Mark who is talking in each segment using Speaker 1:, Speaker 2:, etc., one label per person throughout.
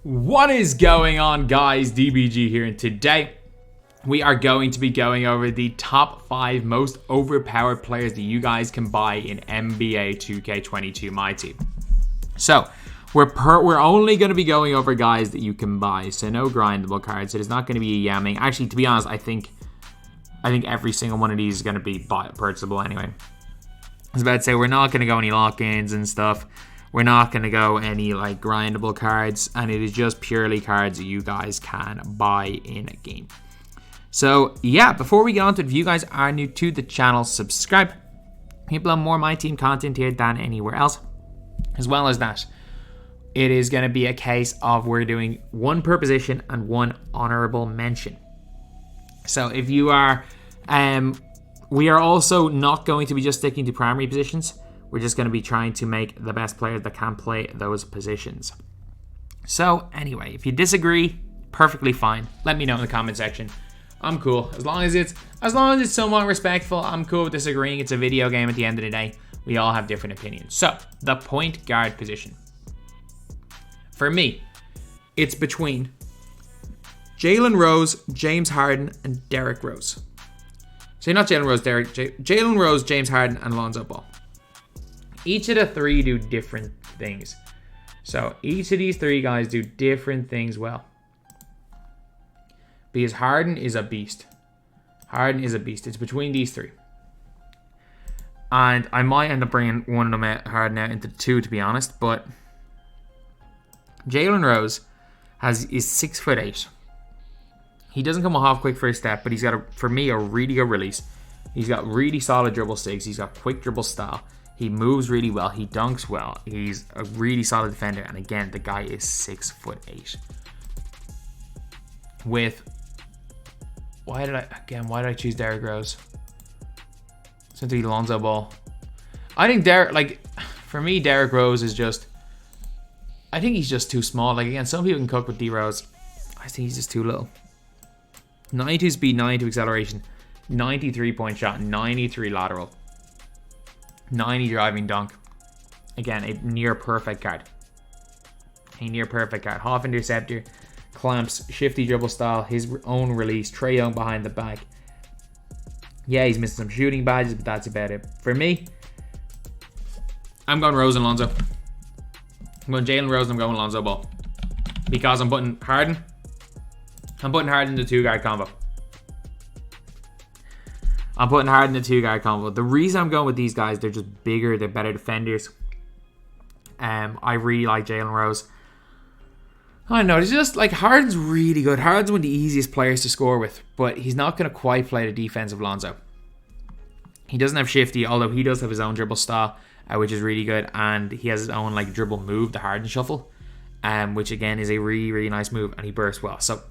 Speaker 1: What is going on, guys? DBG here, and today we are going to be going over the top 5 most overpowered players that you guys can buy in NBA 2K22 MyTEAM. So we're only going to be going over guys that you can buy, so no grindable cards. It is not going to be yamming. Actually, to be honest, I think every single one of these is going to be purchasable anyway. I was about to say, we're not going to go any lock-ins and stuff. We're not going to go any like grindable cards, and it is just purely cards that you guys can buy in a game. So yeah, before we get on to it, if you guys are new to the channel, subscribe. People have more MyTEAM content here than anywhere else. As well as that, it is going to be a case of we're doing one per position and one honorable mention. So if you are, we are also not going to be just sticking to primary positions. We're just going to be trying to make the best players that can play those positions. So anyway, if you disagree, perfectly fine. Let me know in the comment section. I'm cool. As long as it's somewhat respectful, I'm cool with disagreeing. It's a video game at the end of the day. We all have different opinions. So, the point guard position. For me, it's between Jalen Rose, James Harden, and Derrick Rose. So not Jalen Rose, Jalen Rose, James Harden, and Lonzo Ball. Each of the three do different things. So each of these three guys do different things well. Because Harden is a beast. Harden is a beast. It's between these three. And I might end up bringing one of them out, Harden out into two, to be honest. But Jalen Rose is 6'8". He doesn't come off quick for his step, but he's got, for me, a really good release. He's got really solid dribble sticks. He's got quick dribble style. He moves really well. He dunks well. He's a really solid defender. And again, the guy is 6'8". Why did I choose Derrick Rose? Since he Lonzo Ball. I think for me, Derrick Rose is just, I think he's just too small. Like, again, some people can cook with D Rose. I think he's just too little. 92 speed, 92 acceleration, 93 point shot, 93 lateral. 90 driving dunk. Again, a near perfect card. Half interceptor, clamps, shifty dribble style, his own release, Trae Young behind the back. Yeah, he's missing some shooting badges, but that's about it. For me, I'm going Rose and Lonzo. I'm going Jalen Rose and I'm going Lonzo Ball. Because I'm putting Harden in the two-guard combo. The reason I'm going with these guys, they're just bigger, they're better defenders. I really like Jalen Rose. I don't know, it's just like Harden's really good. Harden's one of the easiest players to score with, but he's not going to quite play the defense of Lonzo. He doesn't have shifty, although he does have his own dribble style, which is really good, and he has his own like dribble move, the Harden shuffle, which again is a really, really nice move, and he bursts well. So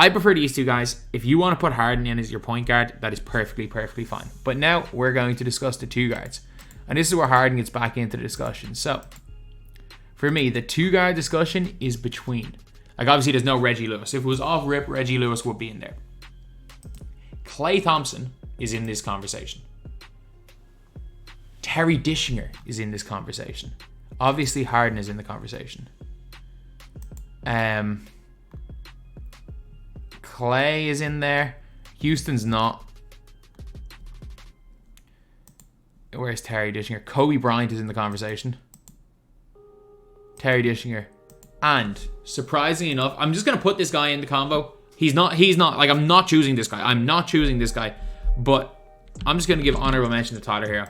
Speaker 1: I prefer these two guys. If you want to put Harden in as your point guard, that is perfectly fine. But now we're going to discuss the two guards. And this is where Harden gets back into the discussion. So, for me, the two guard discussion is between, like, obviously there's no Reggie Lewis. If it was off rip, Reggie Lewis would be in there. Klay Thompson is in this conversation. Terry Dishinger is in this conversation. Obviously, Harden is in the conversation. Klay is in there. Houston's not. Where's Terry Dishinger? Kobe Bryant is in the conversation. Terry Dishinger. And surprisingly enough, I'm just going to put this guy in the combo. He's not, like, I'm not choosing this guy. But I'm just going to give honorable mention to Tyler Hero.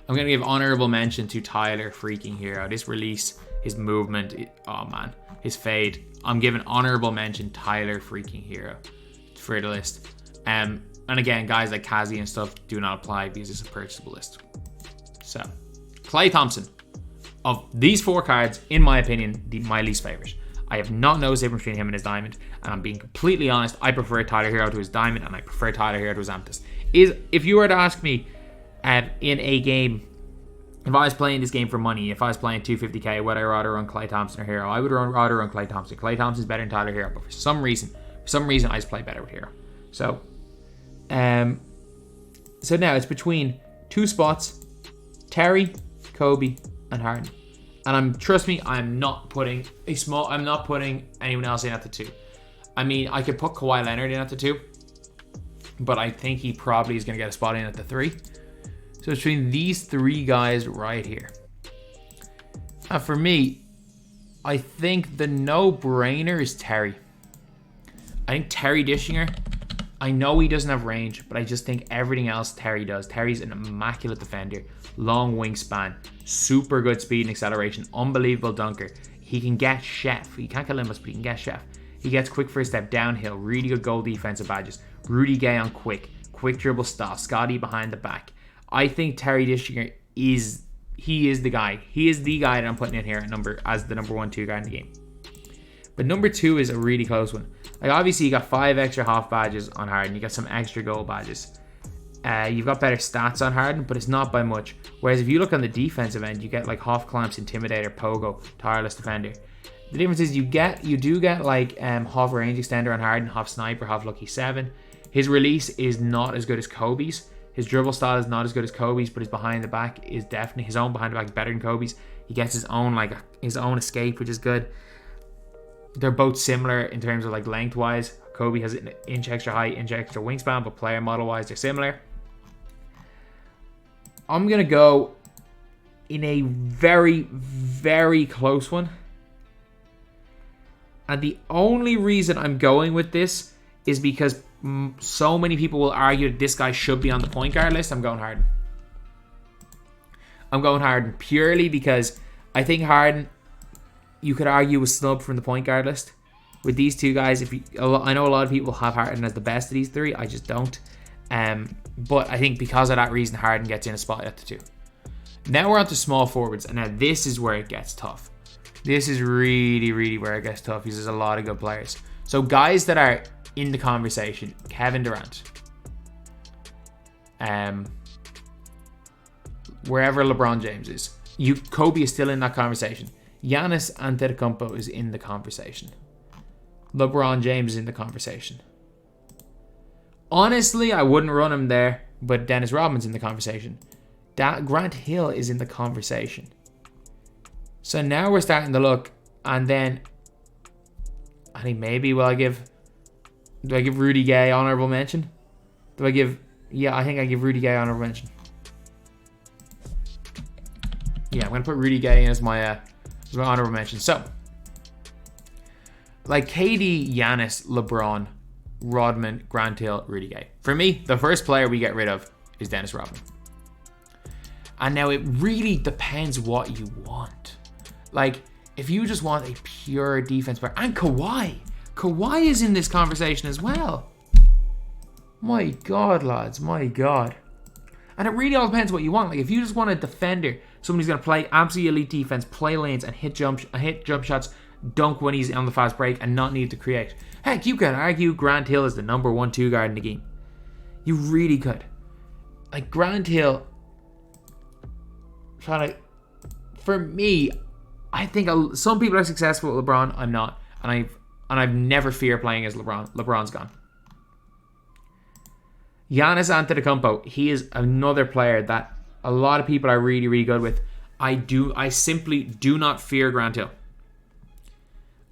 Speaker 1: I'm going to give honorable mention to Tyler freaking Hero. This release, his movement, oh man, his fade. I'm giving honorable mention Tyler freaking Hero for the list. And again, guys like Kazi and stuff do not apply because it's a purchasable list. So, Klay Thompson. Of these four cards, in my opinion, my least favorite. I have not noticed the difference between him and his diamond. And I'm being completely honest, I prefer Tyler Hero to his diamond, and I prefer Tyler Hero to his amethyst. If you were to ask me in a game, if I was playing this game for money, if I was playing 250k, would I rather run Klay Thompson or Hero? I would rather run Klay Thompson. Klay Thompson's better than Tyler Hero, but for some reason, I just play better with Hero. So now it's between two spots: Terry, Kobe, and Harden. And trust me, I'm not putting anyone else in at the 2. I mean, I could put Kawhi Leonard in at the 2, but I think he probably is going to get a spot in at the 3. So between these 3 guys right here. And for me, I think the no-brainer is Terry. I think Terry Dishinger, I know he doesn't have range, but I just think everything else Terry does. Terry's an immaculate defender, long wingspan, super good speed and acceleration, unbelievable dunker. He can get chef. He can't get limits, but he can get chef. He gets quick first step downhill, really good goal defensive badges. Rudy Gay on quick dribble style, Scotty behind the back. I think Terry Dishinger is the guy. He is the guy that I'm putting in here as the number 1-2 guy in the game. But number 2 is a really close one. Like, obviously, you got 5 extra half badges on Harden. You got some extra goal badges. You've got better stats on Harden, but it's not by much. Whereas if you look on the defensive end, you get like half clamps, intimidator, pogo, tireless defender. The difference is you do get like half range extender on Harden, half sniper, half lucky 7. His release is not as good as Kobe's. His dribble style is not as good as Kobe's, but his behind the back is definitely, his own behind the back is better than Kobe's. He gets his own escape, which is good. They're both similar in terms of like length-wise. Kobe has an inch extra height, inch extra wingspan, but player model-wise, they're similar. I'm going to go in a very, very close one. And the only reason I'm going with this is because so many people will argue that this guy should be on the point guard list. I'm going Harden. I'm going Harden purely because I think Harden, you could argue, was snubbed from the point guard list. With these 2 guys, I know a lot of people have Harden as the best of these 3. I just don't. But I think because of that reason, Harden gets in a spot at the 2. Now we're on to small forwards, and now this is where it gets tough. This is really, really where it gets tough because there's a lot of good players. So guys that are in the conversation: Kevin Durant. Wherever LeBron James is. Kobe is still in that conversation. Giannis Antetokounmpo is in the conversation. LeBron James is in the conversation. Honestly, I wouldn't run him there, but Dennis Rodman's in the conversation. Grant Hill is in the conversation. So now we're starting to look, and then I think maybe do I give Rudy Gay honorable mention? I think I give Rudy Gay honorable mention. Yeah, I'm going to put Rudy Gay in as my honorable mention. So, like KD, Giannis, LeBron, Rodman, Grant Hill, Rudy Gay. For me, the first player we get rid of is Dennis Rodman. And now it really depends what you want. Like, if you just want a pure defense player, and Kawhi is in this conversation as well. My God, lads, my God. And it really all depends what you want. Like, if you just want a defender, somebody who's going to play absolutely elite defense, play lanes, and hit jump shots, dunk when he's on the fast break, and not need to create. Heck, you could argue Grant Hill is the number 1-2 guard in the game. You really could. Like, Grant Hill, for me, I think some people are successful with LeBron. I'm not, and I've never feared playing as LeBron. LeBron's gone. Giannis Antetokounmpo, he is another player that a lot of people are really, really good with. I simply do not fear Grant Hill.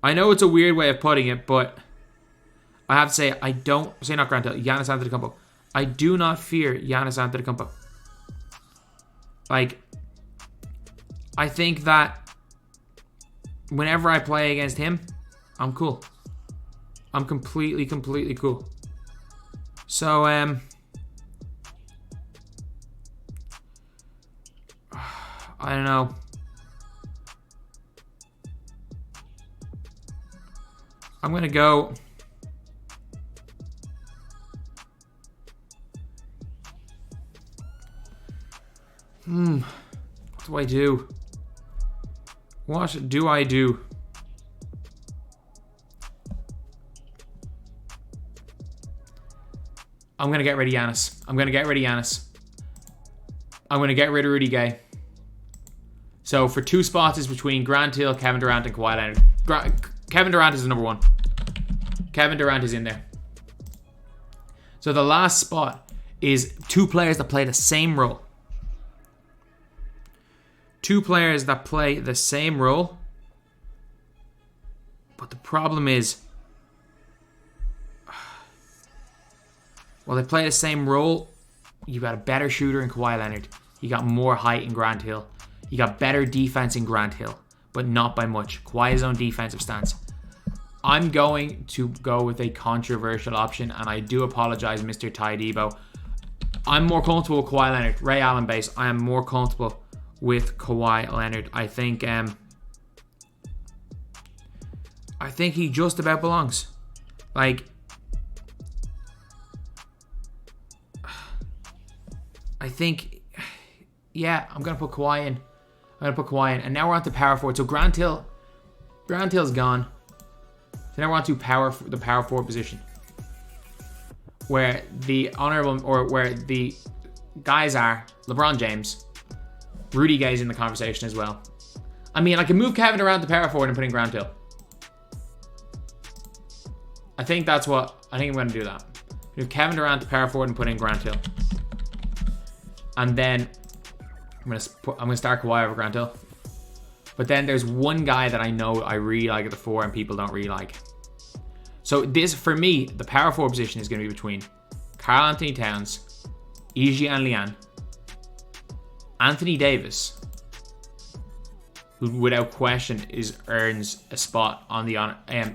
Speaker 1: I know it's a weird way of putting it, but I have to say, not Grant Hill, Giannis Antetokounmpo. I do not fear Giannis Antetokounmpo. Like, I think that whenever I play against him, I'm cool. I'm completely cool. So, I don't know. I'm going to go... What do I do? What do I do? I'm going to get rid of Giannis. I'm going to get rid of Rudy Gay. So for 2 spots is between Grant Hill, Kevin Durant, and Kawhi Leonard. Kevin Durant is the number 1. Kevin Durant is in there. So the last spot is 2 players that play the same role. two players that play the same role. But the problem is, well, they play the same role. You got a better shooter in Kawhi Leonard. You got more height in Grant Hill. You got better defense in Grant Hill, but not by much. Kawhi's own defensive stance. I'm going to go with a controversial option, and I do apologize, Mr. Ty Debo. I'm more comfortable with Kawhi Leonard. Ray Allen base. I am more comfortable with Kawhi Leonard. I think he just about belongs. Like, I think, yeah, I'm going to put Kawhi in. And now we're on to power forward. So Grant Hill's gone. So now we're on to the power forward position, where the guys are LeBron James, Rudy Gay's in the conversation as well. I mean, I can move Kevin around the power forward and put in Grant Hill. I think I'm going to do that. Move Kevin around the power forward and put in Grant Hill. And then I'm going to start Kawhi over Grant Hill. But then there's one guy that I know I really like at the 4 and people don't really like. So this, for me, the power forward position is going to be between Karl Anthony Towns, Iji Lian, Anthony Davis, who without question earns a spot on the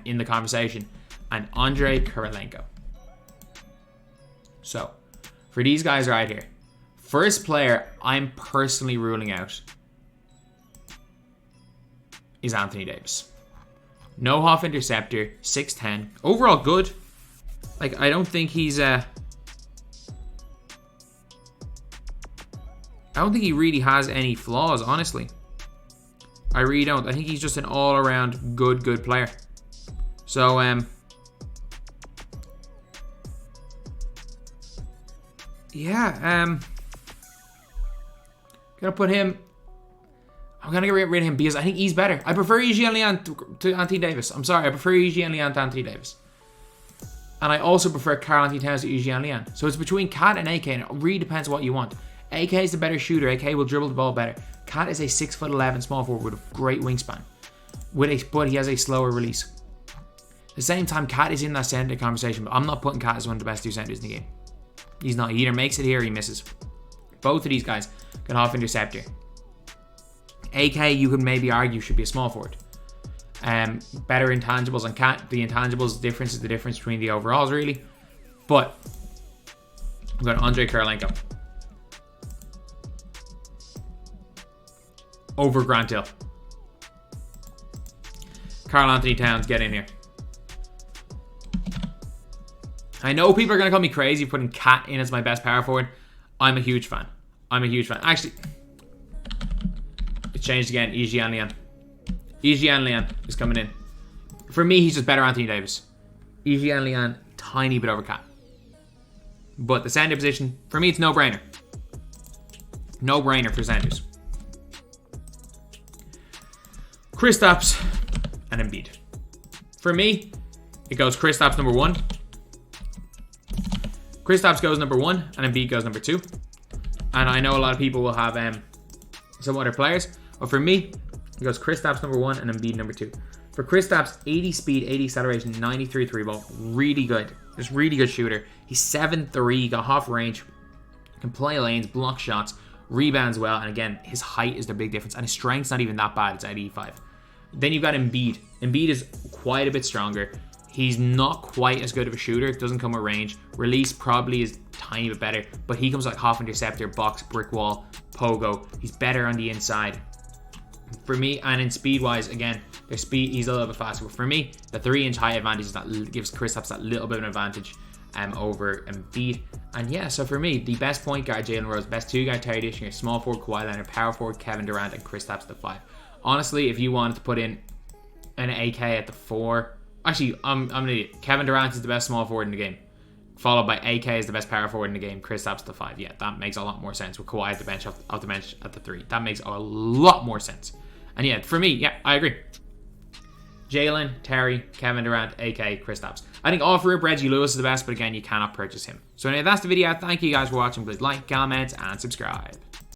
Speaker 1: in the conversation, and Andrei Kirilenko. So for these guys right here, first player I'm personally ruling out is Anthony Davis. No half interceptor, 6'10". Overall good. Like, I don't think he's I don't think he really has any flaws, honestly. I really don't. I think he's just an all-around good player. So, yeah, gonna put him. I'm gonna get rid of him because I think he's better. I prefer Iji Lian to Anthony Davis. I'm sorry, I prefer Iji Lian to Anthony Davis. And I also prefer Karl Anthony Towns to Iji Lian. So it's between Cat and AK, and it really depends what you want. AK is the better shooter. AK will dribble the ball better. Cat is a 6'11" small forward with a great wingspan, but he has a slower release. At the same time, Cat is in that center conversation, but I'm not putting Cat as one of the best 2 centers in the game. He's not. He either makes it here or he misses. Both of these guys can half interceptor. AK, you could maybe argue, should be a small forward. Better intangibles on Cat. The intangibles difference is the difference between the overalls, really. But I've got Andrei Kirilenko over Grant Hill. Karl Anthony Towns, get in here. I know people are going to call me crazy putting Cat in as my best power forward. I'm a huge fan. Actually, it's changed again. Iji Lian is coming in. For me, he's just better Anthony Davis. Iji Lian, tiny bit over Cat. But the center position, for me, it's no-brainer. No-brainer for centers. Kristaps and Embiid. For me, it goes Kristaps number 1. Kristaps goes number 1 and Embiid goes number 2. And I know a lot of people will have some other players. But for me, it goes Kristaps number 1 and Embiid number 2. For Kristaps, 80 speed, 80 acceleration, 93 3-ball. Really good. Just really good shooter. He's 7'3", got half range. Can play lanes, block shots, rebounds well. And again, his height is the big difference. And his strength's not even that bad. It's at 85. Then you've got Embiid. Embiid is quite a bit stronger. He's not quite as good of a shooter. Doesn't come with range. Release probably is a tiny bit better. But he comes like half interceptor, box, brick wall, pogo. He's better on the inside. For me, and in speed-wise, again, their speed, he's a little bit faster. But for me, the 3-inch height advantage that gives Kristaps that little bit of an advantage over Embiid. And yeah, so for me, the best point guard, Jalen Rose, best 2-guard, Terry Dishinger, small forward, Kawhi Leonard, power forward, Kevin Durant, and Kristaps the 5. Honestly, if you wanted to put in an AK at the 4, actually, I'm an idiot. Kevin Durant is the best small forward in the game, followed by AK is the best power forward in the game. Kristaps the 5. Yeah, that makes a lot more sense with Kawhi at the bench, off the bench at the 3. That makes a lot more sense. And yeah, for me, yeah, I agree. Jalen, Terry, Kevin Durant, AK, Kristaps. I think off rip Reggie Lewis is the best, but again, you cannot purchase him. So anyway, that's the video. Thank you guys for watching. Please like, comment, and subscribe.